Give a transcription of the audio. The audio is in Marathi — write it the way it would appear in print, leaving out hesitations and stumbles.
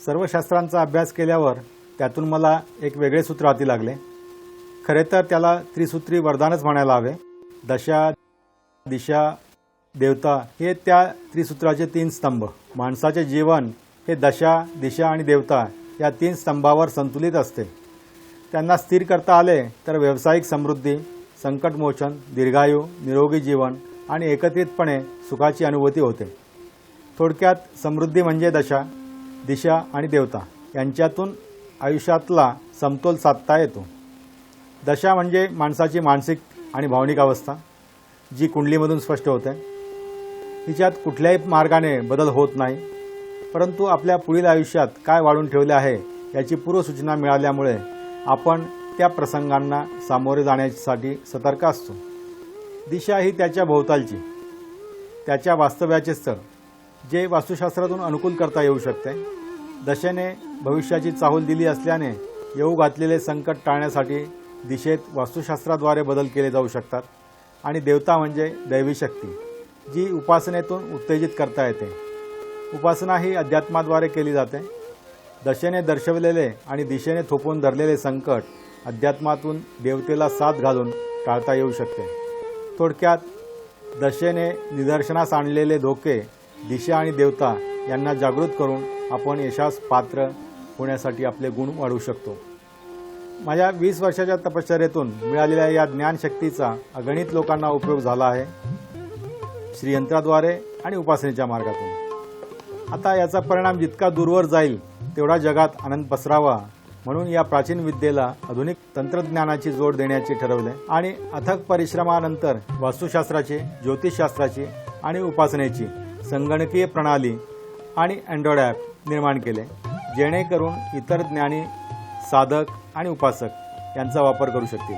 सर्व शास्त्रांचा अभ्यास केल्यावर त्यातून मला एक वेगळे सूत्र हाती लागले। खरे तर त्याला त्रिसूत्री वरदानच म्हणायला हवे। दशा, दिशा, देवता हे त्या त्रिसूत्राचे 3 स्तंभ। माणसाचे जीवन हे दशा, दिशा आणि देवता या 3 स्तंभावर संतुलित असते। त्यांना स्थिर करता आले तर व्यावसायिक समृद्धी, संकटमोचन, दीर्घायू, निरोगी जीवन आणि एकत्रितपणे सुखाची अनुभूती होते। थोडक्यात समृद्धी म्हणजे दशा, दिशा आणि देवता यांच्यातून आयुष्यातला समतोल साधता येतो। दशा म्हणजे माणसाची मानसिक आणि भावनिक अवस्था, जी कुंडलीमधून स्पष्ट होते। हिच्यात कुठल्याही मार्गाने बदल होत नाही, परंतु आपल्या पुढील आयुष्यात काय वाढून ठेवले आहे याची पूर्वसूचना मिळाल्यामुळे आपण त्या प्रसंगांना सामोरे जाण्यासाठी सतर्क असतो। दिशा ही त्याच्या भोवतालची, त्याच्या वास्तव्याचे स्थळ, जे वास्तुशास्त्रातून अनुकूल करता येऊ शकते। दशेने भविष्याची चाहूल दिली असल्याने येऊ घातलेले संकट टाळण्यासाठी दिशेत वास्तुशास्त्राद्वारे बदल केले जाऊ शकतात। आणि देवता म्हणजे दैवी शक्ती, जी उपासनेतून उत्तेजित करता येते। उपासना ही अध्यात्माद्वारे केली जाते। दशेने दर्शवलेले आणि दिशेने थोपवून धरलेले संकट अध्यात्मातून देवतेला साथ घालून टाळता येऊ शकते। थोडक्यात दशेने निदर्शनास आणलेले धोके दिशा आणि देवता यांना जागृत करून आपण यशास पात्र होण्यासाठी आपले गुण वाढवू शकतो। माझ्या 20 वर्षाच्या तपश्चर्येतून मिळालेल्या या ज्ञानशक्तीचा अगणित लोकांना उपयोग झाला आहे, श्रीयंत्राद्वारे आणि उपासनेच्या मार्गातून। आता याचा परिणाम जितका दूरवर जाईल तेवढा जगात आनंद पसरावा म्हणून या प्राचीन विद्येला आधुनिक तंत्रज्ञानाची जोड देण्याचे ठरवले आणि अथक परिश्रमानंतर वास्तुशास्त्राची, ज्योतिषशास्त्राची आणि उपासनेची संगणकीय प्रणाली आणि अँड्रॉइड ॲप निर्माण केले, जेणेकरून इतर ज्ञानी, साधक आणि उपासक यांचा वापर करू शकतील।